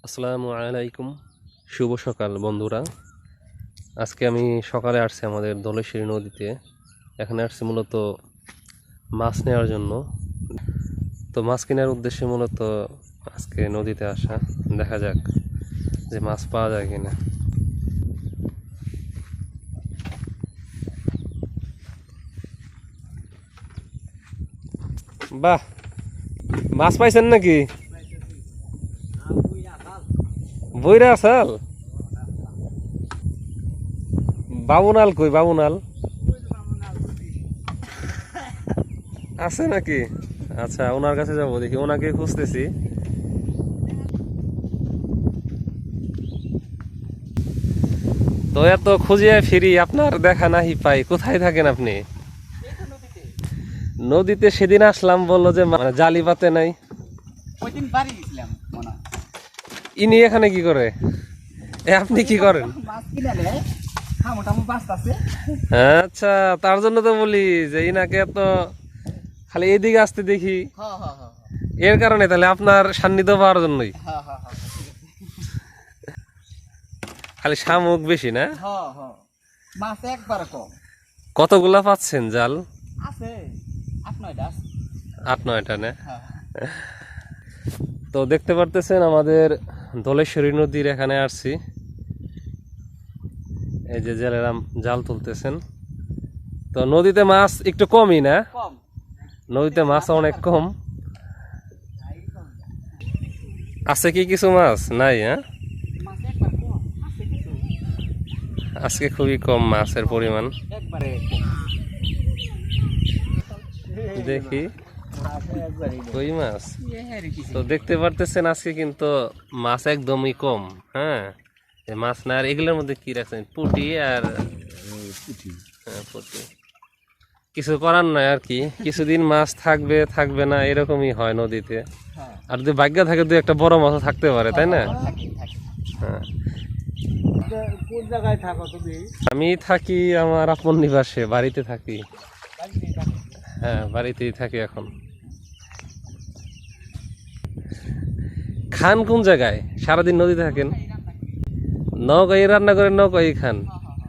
আসসালামু আলাইকুম, শুভ সকাল বন্ধুরা। আজকে আমি সকালে আসছি আমাদের ধলেশ্বরী নদীতে। এখানে আসছি মূলত মাছ নেওয়ার জন্য। তো মাছ কেনার উদ্দেশ্যে মূলত আজকে নদীতে আসা। দেখা যাক যে মাছ পাওয়া যায় কিনা। বাহ, মাছ পাইছেন নাকি? বইরা আসাল বাবুনাল কই? বাবুনাল আছে নাকি? আচ্ছা, ওনার কাছে যাবো, দেখি ওনাকে খুঁজতেছি। তো এত খুঁজিয়ে ফিরি, আপনার দেখা নাহি পাই। কোথায় থাকেন আপনি? নদীতে সেদিন আসলাম, বললো যে মানে জালি পাতে নাই। ইনি এখানে কি করে? আপনি কি করেন? আচ্ছা, তার জন্য তো বলি যে ইনাকে এত খালি এদিকে আসতে দেখি, এর কারণে। তাহলে আপনার সান্নিধ্য পাওয়ার জন্যই খালি শামুক বেশি না? কতগুলা পাচ্ছেন জাল? 8-9টা না? তো দেখতে পারতেছেন আমাদের ধলেশ্বরী নদীর এখানে আসছি। এই যে জেলেরা জাল তুলতেছেন। তো নদীতে মাছ একটু কমই না? নদীতে মাছ অনেক কম আছে। কি কিছু মাছ নাই? হ্যাঁ, আজকে খুবই কম মাছের পরিমাণ। দেখি কই মাছ। তো দেখতে পারতেছেন আজকে কিন্তু মাছ একদমই কম। হ্যাঁ, মাছ না। আর এগুলোর মধ্যে কি রাখছেন? পুঁটি আর পুঁটি। হ্যাঁ, পুঁটি। কিছু করার নাই আর কি। কিছুদিন মাছ থাকবে থাকবে না, এরকমই হয় নদীতে। আর যদি ভাগ্য থাকে দু একটা বড় মাছও থাকতে পারে, তাই না? হ্যাঁ। কোন জায়গায় থাকো তুমি? আমি থাকি আমার আপন নিবাসে, বাড়িতে থাকি। হ্যাঁ, বাড়িতেই থাকি এখন। খান কোন জায়গায়? সারাদিন নদীতে থাকেন? নৌকাই রান্না করে নৌকাই খান?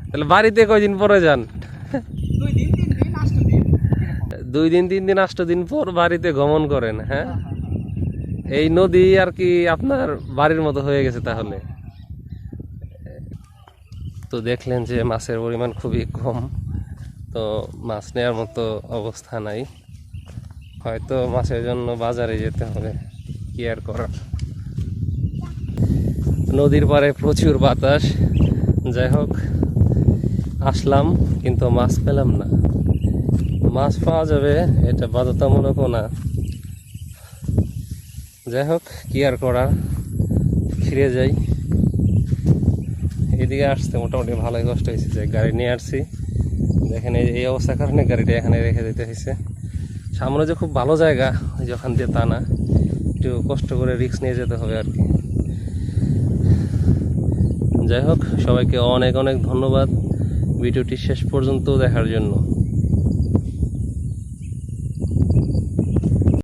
তাহলে বাড়িতে কয়দিন পরে যান? 2 দিন 3 দিন 8 দিন পর বাড়িতে গমন করেন। হ্যাঁ, এই নদী আর কি আপনার বাড়ির মতো হয়ে গেছে তাহলে। তো দেখলেন যে মাছের পরিমাণ খুবই কম। তো মাছ নেওয়ার মতো অবস্থা নাই। হয়তো মাছের জন্য বাজারে যেতে হবে, কি আর করার। নদীর পাড়ে প্রচুর বাতাস। যাই হোক, আসলাম কিন্তু মাছ পেলাম না। মাছ পাওয়া যাবে এটা বাধ্যতামূলকও না। যাই হোক, কি আর করার, ফিরে যাই। এদিকে আসতে মোটামুটি ভালোই কষ্ট হয়েছে। যে গাড়ি নিয়ে আসছি, দেখেন এই অবস্থার কারণে গাড়িটা এখানে রেখে দিতে হয়েছে। সামনে যে খুব ভালো জায়গা, যখন দিয়ে তা না, একটু কষ্ট করে রিস্ক নিয়ে যেতে হবে আর কি। যাই হোক, সবাইকে অনেক অনেক ধন্যবাদ ভিডিওটি শেষ পর্যন্ত দেখার জন্য।